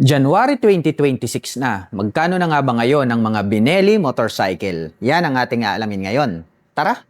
January 2026 na. Magkano na nga ba ngayon ang mga Benelli motorcycle? Yan ang ating aalamin ngayon. Tara!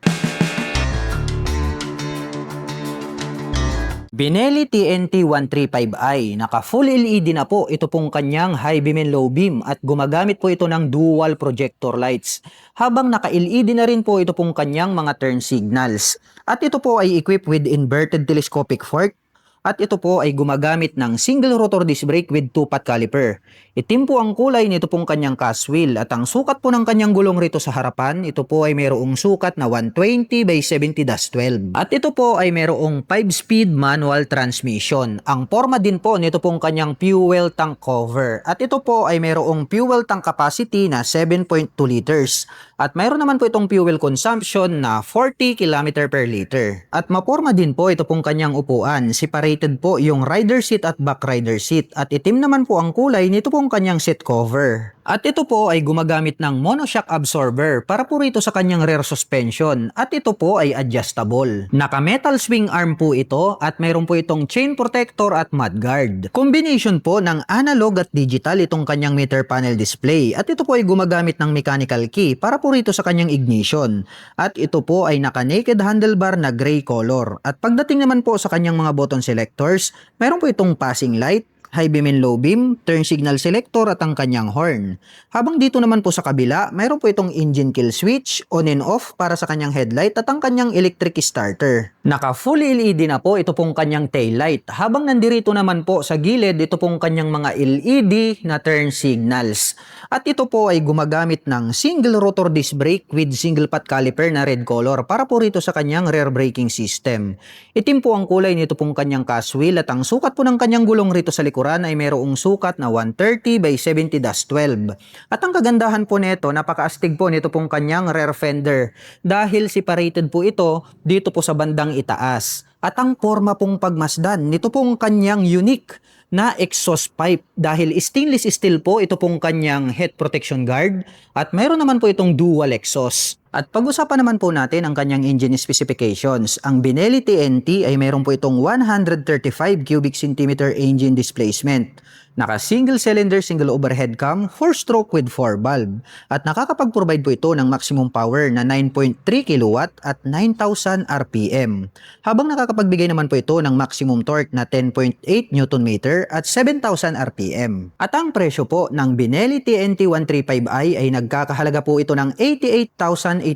Benelli TNT 135i, naka full LED na po ito pong kanyang high beam and low beam at gumagamit po ito ng dual projector lights. Habang naka LED na rin po ito pong kanyang mga turn signals. At ito po ay equipped with inverted telescopic fork. At ito po ay gumagamit ng single rotor disc brake with 2-pot caliper. Itim po ang kulay nito pong kanyang cast wheel at ang sukat po ng kanyang gulong rito sa harapan, ito po ay mayroong sukat na 120 by 70-12. At ito po ay mayroong 5-speed manual transmission. Ang forma din po nito pong kanyang fuel tank cover. At ito po ay mayroong fuel tank capacity na 7.2 liters. At mayroon naman po itong fuel consumption na 40 km per liter. At maporma din po ito pong kanyang upuan. Separated po yung rider seat at back rider seat. At itim naman po ang kulay nito pong kanyang seat cover. At ito po ay gumagamit ng monoshock absorber para po rito sa kanyang rear suspension. At ito po ay adjustable. Naka metal swing arm po ito at mayroon po itong chain protector at mudguard. Combination po ng analog at digital itong kanyang meter panel display. At ito po ay gumagamit ng mechanical key para po rito sa kanyang ignition. At ito po ay naka naked handlebar na gray color. At pagdating naman po sa kanyang mga button selectors, mayroon po itong passing light, high beam and low beam, turn signal selector at ang kanyang horn. Habang dito naman po sa kabila, mayroon po itong engine kill switch, on and off para sa kanyang headlight at ang kanyang electric starter. Naka full LED na po ito pong kanyang tail light. Habang nandirito naman po sa gilid, ito pong kanyang mga LED na turn signals. At ito po ay gumagamit ng single rotor disc brake with single pot caliper na red color para po rito sa kanyang rear braking system. Itim po ang kulay nito pong kanyang cast wheel at ang sukat po ng kanyang gulong rito sa likuran ay mayroong sukat na 130 by 70-12. At ang kagandahan po nito, napakaastig po nito pong kanyang rear fender dahil separated po ito dito po sa bandang itaas. At ang forma pong pagmasdan, nito pong kanyang unique na exhaust pipe dahil stainless steel po ito pong kanyang head protection guard at mayroon naman po itong dual exhaust. At pag-usapan naman po natin ang kanyang engine specifications. Ang Benelli TNT ay mayroon po itong 135 cubic centimeter engine displacement. Naka single cylinder, single overhead cam, 4-stroke with 4 valve. At nakakapag-provide po ito ng maximum power na 9.3 kW at 9,000 RPM. Habang nakakapagbigay naman po ito ng maximum torque na 10.8 Nm at 7,000 RPM. At ang presyo po ng Benelli TNT 135i ay nagkakahalaga po ito ng 88,888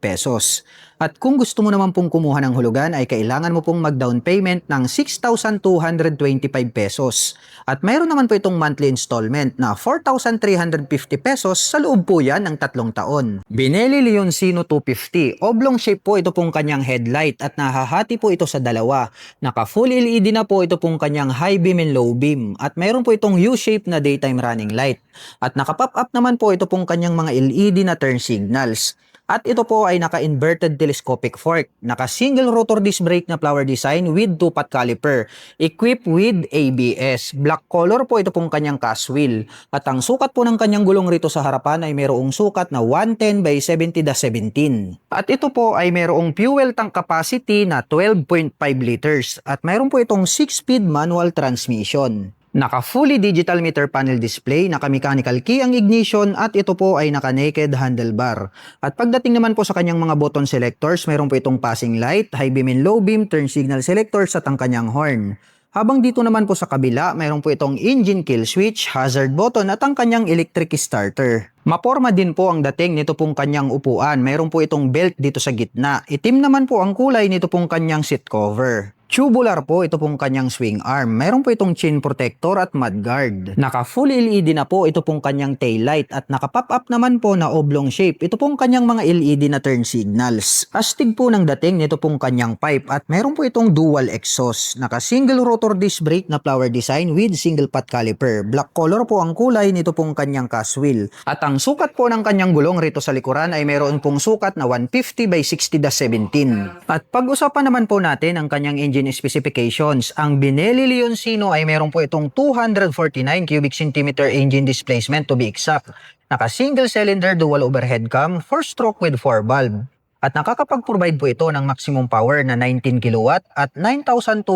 pesos. At kung gusto mo naman pong kumuha ng hulugan ay kailangan mo pong mag-down payment ng 6,225 pesos. At mayroon naman po itong monthly installment na 4,350 pesos sa loob po yan ng 3 taon. Benelli Leoncino 250, oblong shape po ito pong kanyang headlight at nahahati po ito sa dalawa. Naka full LED na po ito pong kanyang high beam and low beam at mayroon po itong U-shape na daytime running light. At naka-pop up naman po ito pong kanyang mga LED na turn signals. At ito po ay naka-inverted telescopic fork, naka-single rotor disc brake na flower design with 2-pot caliper, equipped with ABS. Black color po ito pong kanyang cast wheel. At ang sukat po ng kanyang gulong rito sa harapan ay mayroong sukat na 110 by 70-17. At ito po ay mayroong fuel tank capacity na 12.5 liters. At mayroon po itong 6-speed manual transmission. Naka fully digital meter panel display, naka mechanical key ang ignition at ito po ay naka naked handlebar. At pagdating naman po sa kanyang mga button selectors, mayroon po itong passing light, high beam and low beam, turn signal selectors at ang kanyang horn. Habang dito naman po sa kabila, mayroon po itong engine kill switch, hazard button at ang kanyang electric starter. Maporma din po ang dating nito pong kanyang upuan. Mayroon po itong belt dito sa gitna. Itim naman po ang kulay nito pong kanyang seat cover. Tubular po ito pong kanyang swing arm. Mayroon po itong chain protector at mudguard. Naka full LED na po ito pong kanyang tail light at naka pop up naman po na oblong shape. Ito pong kanyang mga LED na turn signals. Astig po ng dating nito pong kanyang pipe at mayroon po itong dual exhaust. Naka single rotor disc brake na flower design with single pot caliper. Black color po ang kulay nito pong kanyang cast wheel. At ang sukat po ng kanyang gulong rito sa likuran ay mayroon pong sukat na 150 by 60-17. At pag-usapan naman po natin ang kanyang engine specifications. Ang Benelli Leoncino ay meron po itong 249 cubic centimeter engine displacement to be exact. Naka single cylinder dual overhead cam, 4-stroke with 4 valve. At nakakapag-provide po ito ng maximum power na 19 kW at 9,250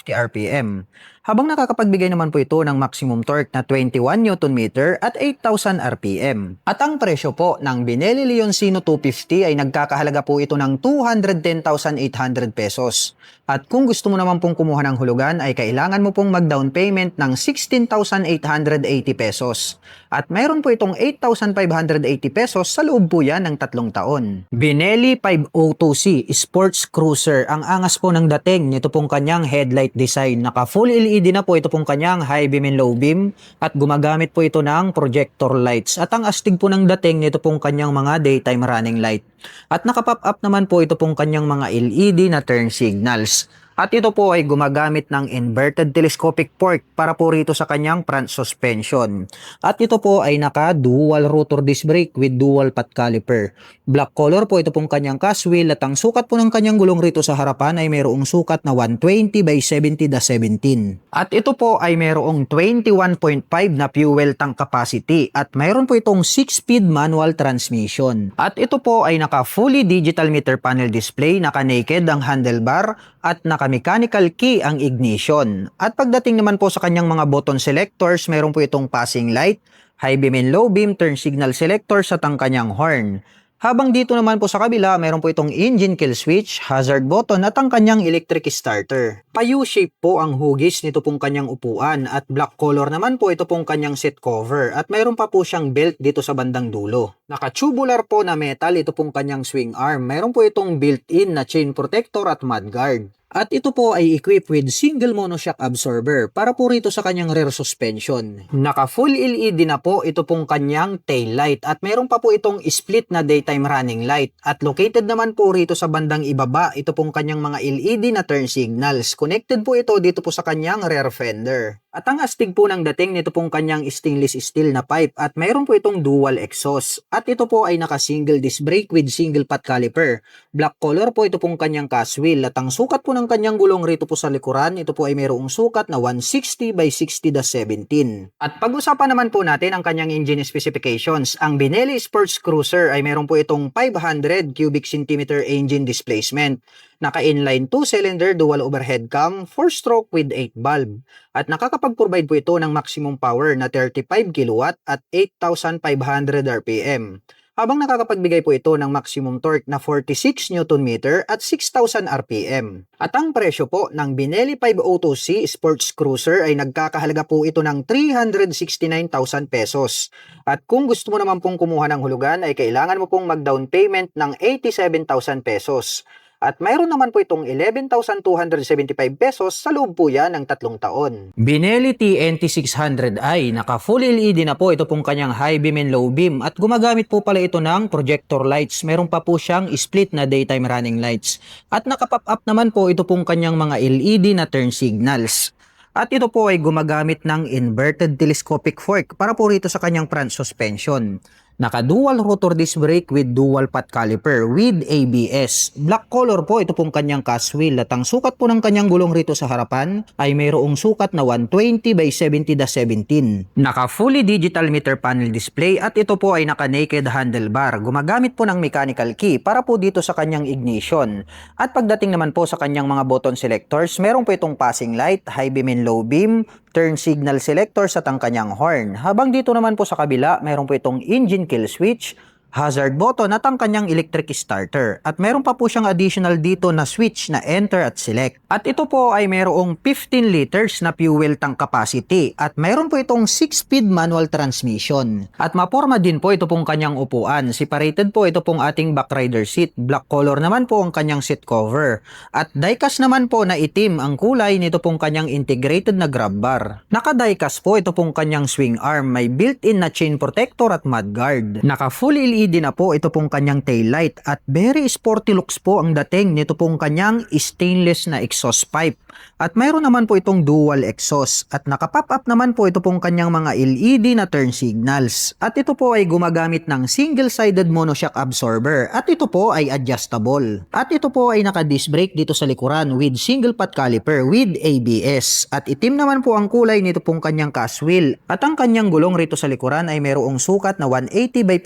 RPM. Habang nakakapagbigay naman po ito ng maximum torque na 21 Nm at 8,000 RPM. At ang presyo po ng Benelli Leoncino 250 ay nagkakahalaga po ito ng 210,800 pesos. At kung gusto mo naman pong kumuha ng hulugan ay kailangan mo pong mag-down payment ng 16,880 pesos. At mayroon po itong 8,580 pesos sa loob po yan ng 3 taon. Benelli 502C Sports Cruiser. Ang angas po ng dating nito pong kanyang headlight design. Naka full LED na po ito pong kanyang high beam and low beam at gumagamit po ito ng projector lights. At ang astig po ng dating nito pong kanyang mga daytime running light. At naka-pop up naman po ito pong kanyang mga LED na turn signals. At ito po ay gumagamit ng inverted telescopic fork para po rito sa kanyang front suspension. At ito po ay naka-dual rotor disc brake with dual path caliper. Black color po ito pong kanyang cast wheel at ang sukat po ng kanyang gulong rito sa harapan ay mayroong sukat na 120 by 70/17. At ito po ay mayroong 21.5 na fuel tank capacity at mayroon po itong 6-speed manual transmission. At ito po ay naka-fully digital meter panel display, naka-naked ang handlebar at naka-mechanical key ang ignition. At pagdating naman po sa kanyang mga button selectors, meron po itong passing light, high beam and low beam, turn signal selectors at ang kanyang horn. Habang dito naman po sa kabila, meron po itong engine kill switch, hazard button at ang kanyang electric starter. Pa-U-shape po ang hugis nito pong kanyang upuan at black color naman po ito pong kanyang seat cover at meron pa po siyang belt dito sa bandang dulo. Naka-tubular po na metal ito pong kanyang swing arm. Meron po itong built-in na chain protector at mudguard. At ito po ay equipped with single monoshock absorber para po rito sa kanyang rear suspension. Naka full LED na po ito pong kanyang tail light at meron pa po itong split na daytime running light. At located naman po rito sa bandang ibaba ito pong kanyang mga LED na turn signals. Connected po ito dito po sa kanyang rear fender. At ang astig po ng dating nito pong kanyang stainless steel na pipe at mayroon po itong dual exhaust. At ito po ay naka single disc brake with single path caliper. Black color po ito pong kanyang cast wheel at ang sukat po ng kanyang gulong rito po sa likuran, ito po ay mayroong sukat na 160 by 60/17. At pag-usapan naman po natin ang kanyang engine specifications. Ang Benelli Sports Cruiser ay mayroon po itong 500 cubic centimeter engine displacement. Naka-inline 2-cylinder dual overhead cam, 4-stroke with 8 valve. At nakakapag-provide po ito ng maximum power na 35 kW at 8,500 RPM. Habang nakakapagbigay po ito ng maximum torque na 46 Nm at 6,000 RPM. At ang presyo po ng Benelli 502C Sports Cruiser ay nagkakahalaga po ito ng 369,000 pesos. At kung gusto mo naman pong kumuha ng hulugan ay kailangan mo pong mag-down payment ng 87,000 pesos. At mayroon naman po itong 11,275 pesos sa loob po yan ng 3 taon. Benelli TNT600i, naka full LED na po ito pong kanyang high beam and low beam at gumagamit po pala ito ng projector lights. Meron pa po siyang split na daytime running lights. At naka-pop up naman po ito pong kanyang mga LED na turn signals. At ito po ay gumagamit ng inverted telescopic fork para po rito sa kanyang front suspension. Naka-dual rotor disc brake with dual path caliper with ABS. Black color po ito pong kanyang cast wheel at ang sukat po ng kanyang gulong rito sa harapan ay mayroong sukat na 120 by 70/17. Naka-fully digital meter panel display at ito po ay naka-naked handlebar. Gumagamit po ng mechanical key para po dito sa kanyang ignition. At pagdating naman po sa kanyang mga button selectors, meron po itong passing light, high beam and low beam, turn signal selectors at ang kanyang horn. Habang dito naman po sa kabila, mayroon po itong engine kill switch, hazard button at ang kanyang electric starter. At meron pa po siyang additional dito na switch na enter at select. At ito po ay mayroong 15 liters na fuel tank capacity at mayroon po itong 6-speed manual transmission. At maporma din po ito pong kanyang upuan. Separated po ito pong ating backrider seat. Black color naman po ang kanyang seat cover. At diecast naman po na itim ang kulay nito pong kanyang integrated na grab bar. Naka-diecast po ito pong kanyang swing arm. May built-in na chain protector at mudguard. Naka full LED na po ito pong kanyang taillight at very sporty looks po ang dating nito pong kanyang stainless na exhaust pipe. At mayroon naman po itong dual exhaust at naka-pop up naman po ito pong kanyang mga LED na turn signals. At ito po ay gumagamit ng single-sided monoshock absorber at ito po ay adjustable. At ito po ay naka-disc brake dito sa likuran with single path caliper with ABS. At itim naman po ang kulay nito pong kanyang cast wheel. At ang kanyang gulong rito sa likuran ay mayroong sukat na 180 by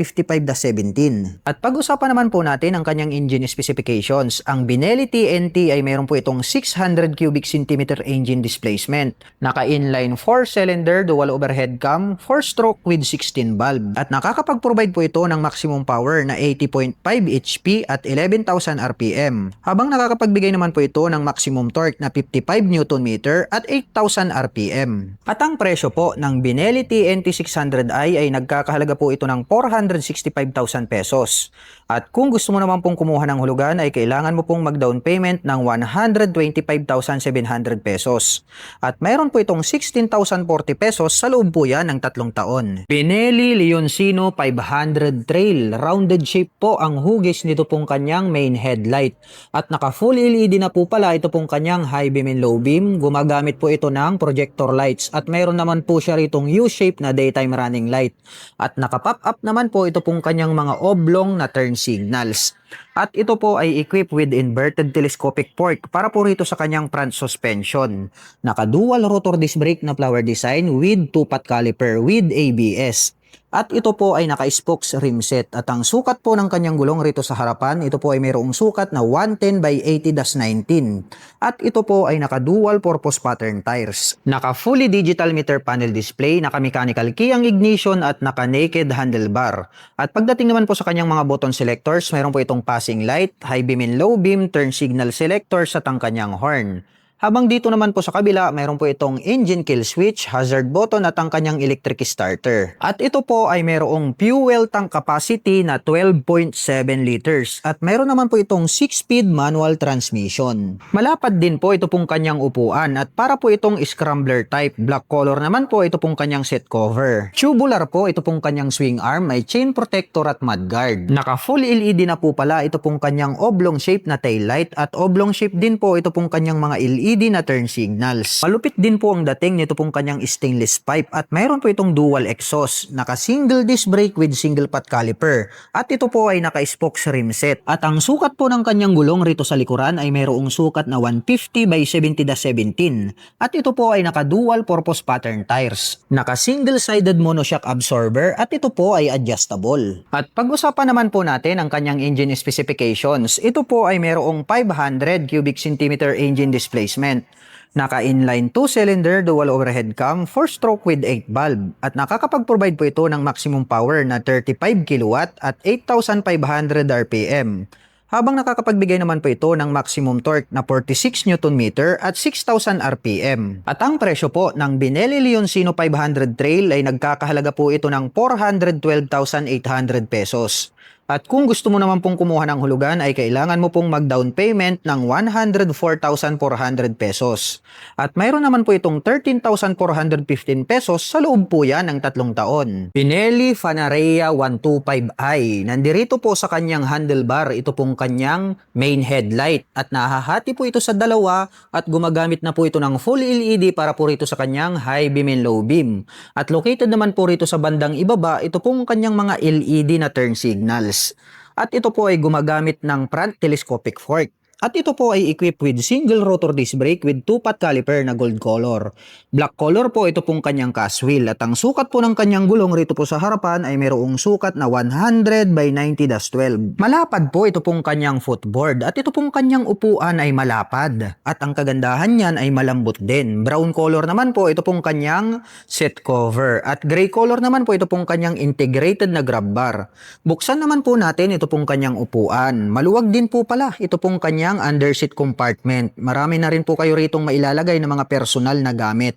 20-17. At pag-usapan naman po natin ang kanyang engine specifications. Ang Benelli TNT ay meron po itong 600 cubic centimeter engine displacement. Naka-inline 4-cylinder dual overhead cam, 4-stroke with 16 valve. At nakakapag-provide po ito ng maximum power na 80.5 HP at 11,000 RPM. Habang nakakapagbigay naman po ito ng maximum torque na 55 Nm at 8,000 RPM. At ang presyo po ng Benelli TNT 600i ay nagkakahalaga po ito ng 465,000 pesos. At kung gusto mo naman pong kumuha ng hulugan ay kailangan mo pong mag-down payment ng 125,700 pesos. At mayroon po itong 16,040 pesos sa loob po yan ng 3 taon. Benelli Leoncino 500 Trail. Rounded shape po ang hugis nito pong kanyang main headlight. At naka full LED na po pala ito pong kanyang high beam and low beam. Gumagamit po ito ng projector lights. At mayroon naman po siya ritong U-shape na daytime running light. At naka-pop up naman po ito pong kanyang mga oblong na turn signals. At ito po ay equipped with inverted telescopic fork para po rito sa kanyang front suspension. Naka-dual rotor disc brake na flower design with 2-pot caliper with ABS. At ito po ay naka-spokes rim set. At ang sukat po ng kanyang gulong rito sa harapan, ito po ay mayroong sukat na 110 by 80-19. At ito po ay naka-dual purpose pattern tires. Naka-fully digital meter panel display, naka-mechanical key ang ignition at naka-naked handlebar. At pagdating naman po sa kanyang mga button selectors, mayroon po itong passing light, high beam and low beam, turn signal selectors at ang kanyang horn. Habang dito naman po sa kabila, mayroon po itong engine kill switch, hazard button at ang kanyang electric starter. At ito po ay mayroong fuel tank capacity na 12.7 liters. At mayroon naman po itong 6-speed manual transmission. Malapad din po ito pong kanyang upuan at para po itong scrambler type. Black color naman po ito pong kanyang seat cover. Tubular po ito pong kanyang swing arm, may chain protector at mudguard. Naka full LED na po pala ito pong kanyang oblong shape na tail light at oblong shape din po ito pong kanyang mga LED na turn signals. Malupit din po ang dating nito pong kanyang stainless pipe at mayroon po itong dual exhaust, naka single disc brake with single pot caliper at ito po ay naka spokes rim set. At ang sukat po ng kanyang gulong rito sa likuran ay mayroong sukat na 150 by 70-17 at ito po ay naka dual purpose pattern tires, naka single sided monoshock absorber at ito po ay adjustable. At pag-usapan naman po natin ang kanyang engine specifications. Ito po ay mayroong 500 cubic centimeter engine displacement. Naka-inline 2-cylinder dual overhead cam, 4-stroke with 8 valve at nakakapag-provide po ito ng maximum power na 35 kW at 8,500 RPM. Habang nakakapagbigay naman po ito ng maximum torque na 46 Nm at 6,000 RPM. At ang presyo po ng Benelli Leoncino 500 Trail ay nagkakahalaga po ito ng 412,800 pesos. At kung gusto mo naman pong kumuha ng hulugan ay kailangan mo pong mag-down payment ng 104,400 pesos. At mayroon naman po itong 13,415 pesos sa loob po yan ng 3 taon. Benelli Fanarea 125i. Nandirito po sa kanyang handlebar ito pong kanyang main headlight. At nahahati po ito sa dalawa at gumagamit na po ito ng full LED para po rito sa kanyang high beam and low beam. At located naman po rito sa bandang ibaba ito pong kanyang mga LED na turn signals. At ito po ay gumagamit ng front telescopic fork. At ito po ay equipped with single rotor disc brake with 2-pot caliper na gold color. Black color po ito pong kanyang cast wheel at ang sukat po ng kanyang gulong rito po sa harapan ay mayroong sukat na 100 by 90-12. Malapad po ito pong kanyang footboard at ito pong kanyang upuan ay malapad. At ang kagandahan niyan ay malambot din. Brown color naman po ito pong kanyang seat cover at gray color naman po ito pong kanyang integrated na grab bar. Buksan naman po natin ito pong kanyang upuan. Maluwag din po pala ito pong kanyang underseat compartment. Marami na rin po kayo ritong mailalagay ng mga personal na gamit.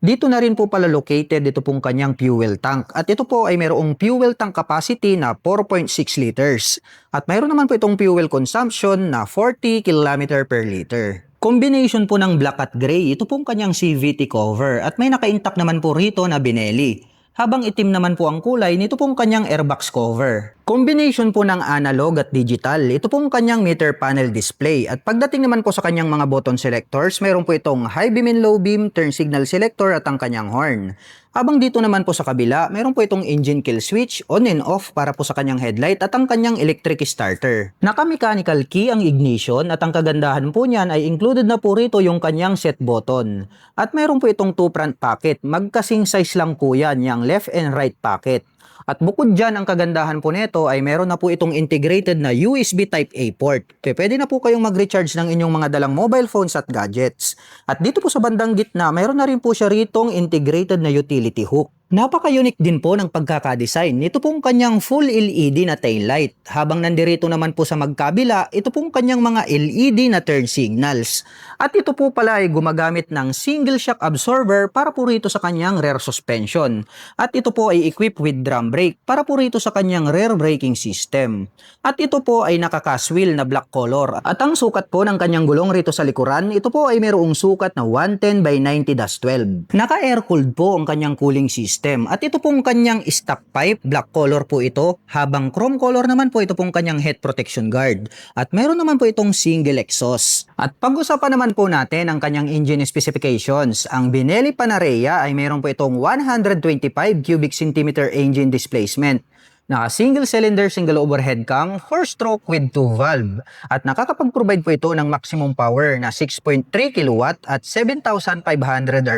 Dito na rin po pala located ito pong kanyang fuel tank. At ito po ay mayroong fuel tank capacity na 4.6 liters. At mayroon naman po itong fuel consumption na 40 km per liter. Combination po ng black at gray, ito pong kanyang CVT cover. At may naka-intact naman po rito na Benelli. Habang itim naman po ang kulay nito pong kanyang airbox cover. Combination po ng analog at digital, ito pong kanyang meter panel display. At pagdating naman po sa kanyang mga button selectors, mayroon po itong high beam and low beam, turn signal selector at ang kanyang horn. Habang dito naman po sa kabila, mayroon po itong engine kill switch, on and off para po sa kanyang headlight at ang kanyang electric starter. Naka-mechanical key ang ignition at ang kagandahan po niyan ay included na po rito yung kanyang set button. At mayroon po itong 2 front pocket, magkasing size lang po yan, yung left and right pocket. At bukod dyan, ang kagandahan po nito ay meron na po itong integrated na USB Type-A port. Pwede na po kayong mag-recharge ng inyong mga dalang mobile phones at gadgets. At dito po sa bandang gitna, meron na rin po siya ritong integrated na utility hook. Napaka-unique din po ng pagkakadesign. Ito pong kanyang full LED na taillight. Habang nandirito naman po sa magkabila, ito pong kanyang mga LED na turn signals. At ito po pala ay gumagamit ng single shock absorber para po rito sa kanyang rear suspension. At ito po ay equipped with drum brake para po rito sa kanyang rear braking system. At ito po ay nakaka-wheel na black color. At ang sukat po ng kanyang gulong rito sa likuran, ito po ay mayroong sukat na 110 by 90-12. Naka-air-cooled po ang kanyang cooling system. At ito pong kanyang stock pipe, black color po ito, habang chrome color naman po ito pong kanyang head protection guard. At meron naman po itong single exhaust. At pag-usapan naman po natin ang kanyang engine specifications. Ang Benelli Panarea ay meron po itong 125 cubic centimeter engine displacement. Naka single cylinder, single overhead cam, 4-stroke with 2 valve. At nakakapag-provide po ito ng maximum power na 6.3 kW at 7,500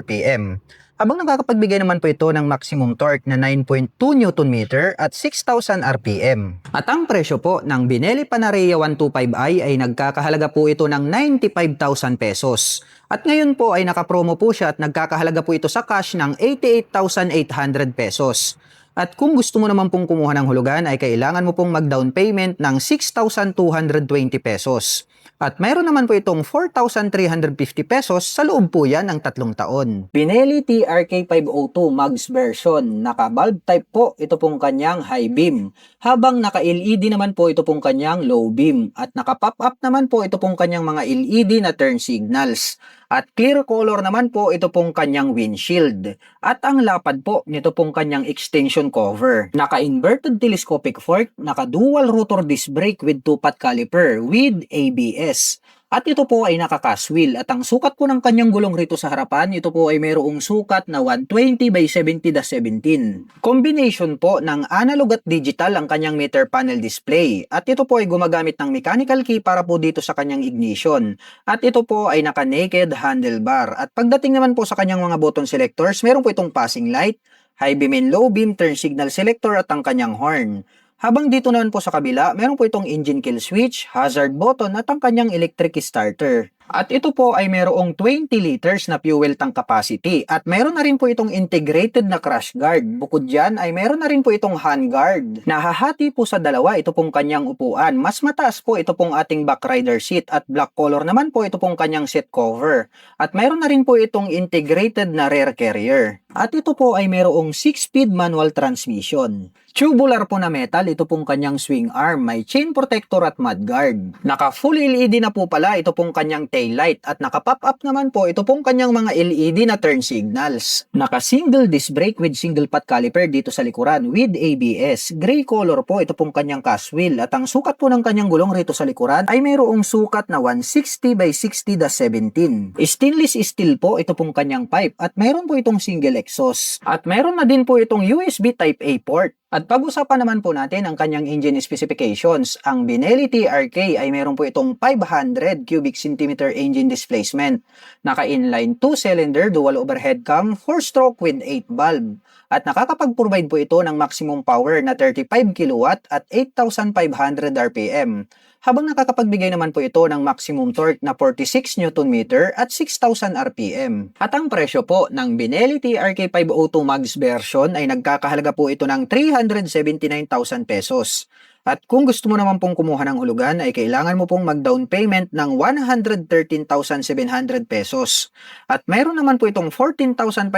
RPM. Habang nakakapagbigay naman po ito ng maximum torque na 9.2 Nm at 6,000 RPM. At ang presyo po ng Benelli Panarea 125i ay nagkakahalaga po ito ng 95,000 pesos. At ngayon po ay nakapromo po siya at nagkakahalaga po ito sa cash ng 88,800 pesos. At kung gusto mo naman pong kumuha ng hulugan ay kailangan mo pong mag-down payment ng 6,220 pesos. At mayroon naman po itong 4,350 pesos sa loob po yan ng 3 taon. Benelli TRK 502 Mags version. Naka-valve type po ito pong kanyang high beam. Habang naka-LED naman po ito pong kanyang low beam. At naka-pop-up naman po ito pong kanyang mga LED na turn signals. At clear color naman po ito pong kanyang windshield. At ang lapad po nito pong kanyang extension cover. Naka-inverted telescopic fork, naka-dual rotor disc brake with 2-pot caliper with ABS. At ito po ay nakaka-wheel. At ang sukat po ng kanyang gulong rito sa harapan, ito po ay mayroong sukat na 120 by 70-17. Combination po ng analog at digital ang kanyang meter panel display. At ito po ay gumagamit ng mechanical key para po dito sa kanyang ignition. At ito po ay naka-naked handlebar. At pagdating naman po sa kanyang mga button selectors, meron po itong passing light, high beam and low beam, turn signal selector at ang kanyang horn. Habang dito naman po sa kabila, meron po itong engine kill switch, hazard button at ang kanyang electric starter. At ito po ay mayroong 20 liters na fuel tank capacity at mayroon na rin po itong integrated na crash guard. Bukod dyan ay mayroon na rin po itong hand guard. Nahahati po sa dalawa ito pong kanyang upuan. Mas mataas po ito pong ating back rider seat at black color naman po ito pong kanyang seat cover. At mayroon na rin po itong integrated na rear carrier. At ito po ay mayroong 6-speed manual transmission. Tubular po na metal, ito pong kanyang swing arm, may chain protector at mudguard. Naka full LED na po pala ito pong kanyang tail light at naka pop up naman po ito pong kanyang mga LED na turn signals. Naka single disc brake with single pot caliper dito sa likuran with ABS. Gray color po ito pong kanyang cast wheel at ang sukat po ng kanyang gulong rito sa likuran ay mayroong sukat na 160 by 60-17. Stainless steel po ito pong kanyang pipe at mayroon po itong single exhaust. At mayroon na din po itong USB Type-A port. At pag-usapan naman po natin ang kanyang engine specifications. Ang Benelli TRK ay meron po itong 500 cubic centimeter engine displacement. Naka-inline 2-cylinder dual overhead cam, 4-stroke with 8 valve. At nakakapag-provide po ito ng maximum power na 35 kW at 8,500 RPM. Habang nakakapagbigay naman po ito ng maximum torque na 46 Nm at 6,000 RPM. At ang presyo po ng Benelli TRK 502 Mags version ay nagkakahalaga po ito ng 379,000 pesos. At kung gusto mo naman pong kumuha ng hulugan ay kailangan mo pong mag-down payment ng 113,700 pesos. At mayroon naman po itong 14,565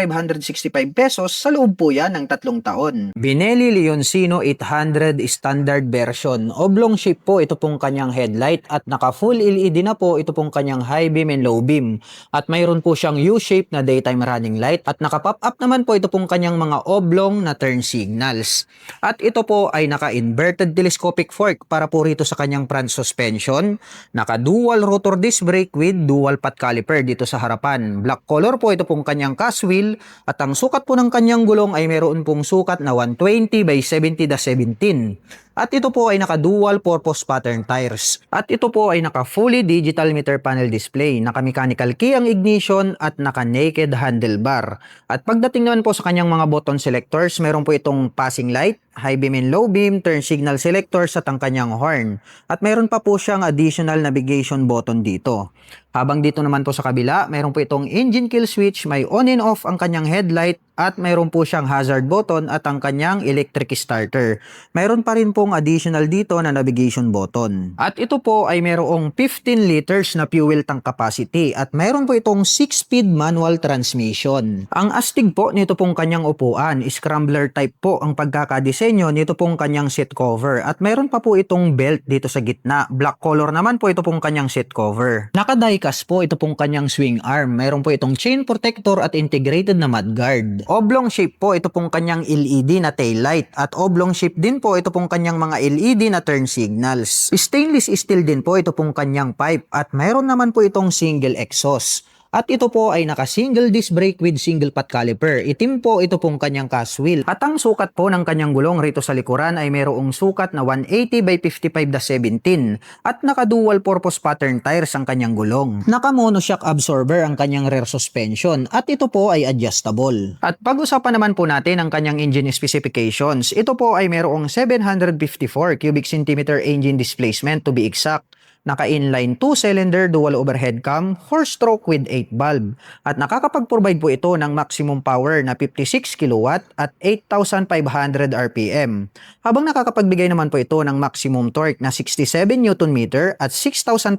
pesos sa loob po yan ng 3 taon. Benelli Leoncino 800 standard version. Oblong shape po ito pong kanyang headlight at naka full LED na po ito pong kanyang high beam and low beam. At mayroon po siyang U-shape na daytime running light at naka pop up naman po ito pong kanyang mga oblong na turn signals. At ito po ay naka-inverted telescopic fork para po rito sa kanyang front suspension. Naka-dual rotor disc brake with dual pot caliper dito sa harapan. Black color po ito pong kanyang cast wheel at ang sukat po ng kanyang gulong ay meron pong sukat na 120 by 70-17. At ito po ay naka dual purpose pattern tires. At ito po ay naka fully digital meter panel display, naka mechanical key ang ignition at naka naked handlebar. At pagdating naman po sa kanyang mga button selectors, meron po itong passing light, high beam and low beam, turn signal selectors at ang kanyang horn. At meron pa po siyang additional navigation button dito. Habang dito naman po sa kabila, meron po itong engine kill switch, may on and off ang kanyang headlight at meron po siyang hazard button at ang kanyang electric starter. Meron pa rin pong additional dito na navigation button. At ito po ay merong 15 liters na fuel tank capacity at meron po itong 6-speed manual transmission. Ang astig po nito pong kanyang upuan, scrambler type po ang pagkakadesenyo nito pong kanyang seat cover at meron pa po itong belt dito sa gitna. Black color naman po ito pong kanyang seat cover. Naka-diecast po ito pong kanyang swing arm. Meron po itong chain protector at integrated na mudguard. Oblong shape po ito pong kanyang LED na taillight at oblong shape din po ito pong kanyang mga LED na turn signals. Stainless steel din po ito pong kanyang pipe at meron naman po itong single exhaust. At ito po ay naka-single disc brake with single pot caliper. Itim po ito pong kanyang cast wheel. At ang sukat po ng kanyang gulong rito sa likuran ay mayroong sukat na 180 by 55/17 at naka-dual purpose pattern tires ang kanyang gulong. Naka-monoshock absorber ang kanyang rear suspension at ito po ay adjustable. At pag-usapan naman po natin ang kanyang engine specifications. Ito po ay mayroong 754 cubic centimeter engine displacement to be exact. Naka-inline 2-cylinder dual overhead cam, 4-stroke with 8 valve. At nakakapag-provide po ito ng maximum power na 56 kW at 8,500 RPM. Habang nakakapagbigay naman po ito ng maximum torque na 67 Nm at 6,500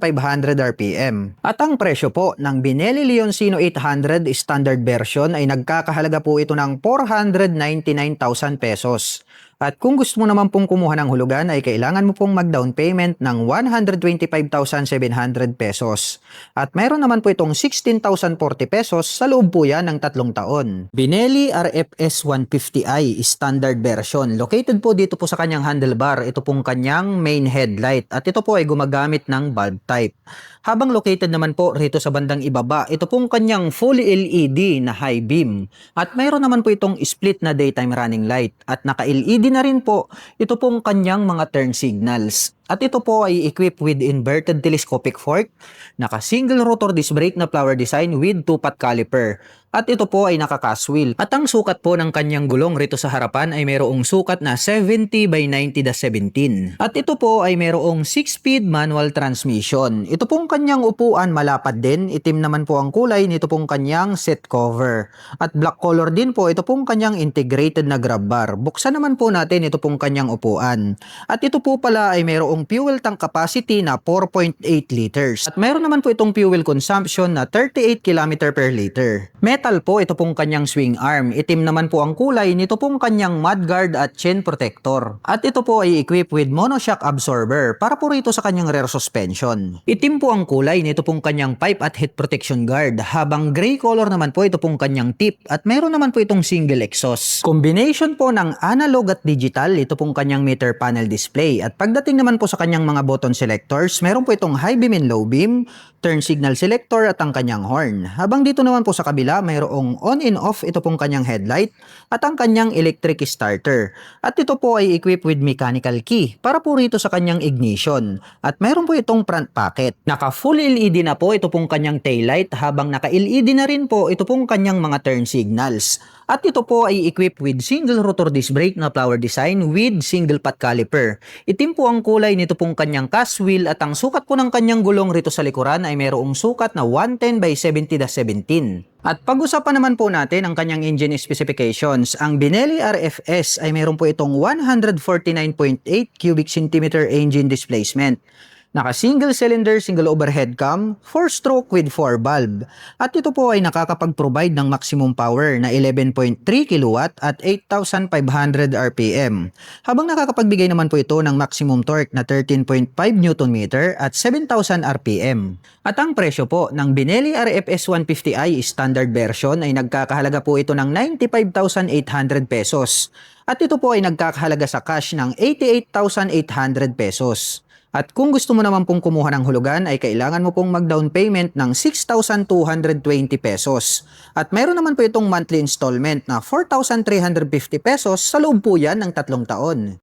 RPM. At ang presyo po ng Benelli Leoncino 800 standard version ay nagkakahalaga po ito ng 499,000 pesos. At kung gusto mo naman pong kumuha ng hulugan ay kailangan mo pong mag-down payment ng 125,700 pesos. At meron naman po itong 16,040 pesos sa loob po yan ng 3 taon. Benelli RFS 150i standard version. Located po dito po sa kanyang handlebar. Ito pong kanyang main headlight. At ito po ay gumagamit ng bulb type. Habang located naman po rito sa bandang ibaba, ito pong kanyang full LED na high beam. At mayroon naman po itong split na daytime running light. At naka-LED na rin po ito pong kanyang mga turn signals. At ito po ay equipped with inverted telescopic fork, naka-single rotor disc brake na flower design with 2-pot caliper. At ito po ay naka-cast wheel. At ang sukat po ng kanyang gulong rito sa harapan ay mayroong sukat na 70 by 90/17. At ito po ay mayroong 6-speed manual transmission. Ito pong kanyang upuan malapad din. Itim naman po ang kulay nito pong kanyang seat cover. At black color din po ito pong kanyang integrated na grab bar. Buksan naman po natin ito pong kanyang upuan. At ito po pala ay mayroong fuel tank capacity na 4.8 liters. At mayroon naman po itong fuel consumption na 38 km per liter. Metal po ito pong kanyang swing arm. Itim naman po ang kulay nito pong kanyang mudguard at chain protector. At ito po ay equipped with monoshock absorber para po rito sa kanyang rear suspension. Itim po ang kulay nito pong kanyang pipe at heat protection guard, habang gray color naman po ito pong kanyang tip at meron naman po itong single exhaust. Combination po ng analog at digital ito pong kanyang meter panel display. At pagdating naman po sa kanyang mga button selectors, meron po itong high beam and low beam, turn signal selector at ang kanyang horn. Habang dito naman po sa kabila, mayroong on and off ito pong kanyang headlight at ang kanyang electric starter. At ito po ay equipped with mechanical key para po rito sa kanyang ignition. At meron po itong front pocket. Naka full LED na po ito pong kanyang taillight, habang naka LED na rin po ito pong kanyang mga turn signals. At ito po ay equipped with single rotor disc brake na flower design with single pot caliper. Itim po ang kulay nito pong kanyang cast wheel at ang sukat po ng kanyang gulong rito sa likuran ay mayroong sukat na 110 by 70/17. At pag-usapan naman po natin ang kanyang engine specifications. Ang Benelli RFS ay mayroon po itong 149.8 cubic centimeter engine displacement. Naka-single cylinder, single overhead cam, 4-stroke with 4 valve. At ito po ay nakakapag-provide ng maximum power na 11.3 kW at 8,500 RPM. Habang nakakapagbigay naman po ito ng maximum torque na 13.5 Nm at 7,000 RPM. At ang presyo po ng Benelli RFS 150i standard version ay nagkakahalaga po ito ng 95,800 pesos. At ito po ay nagkakahalaga sa cash ng 88,800 pesos. At kung gusto mo naman pong kumuha ng hulugan ay kailangan mo pong mag-down payment ng 6,220 pesos. At meron naman po itong monthly installment na 4,350 pesos sa loob po yan ng 3 taon.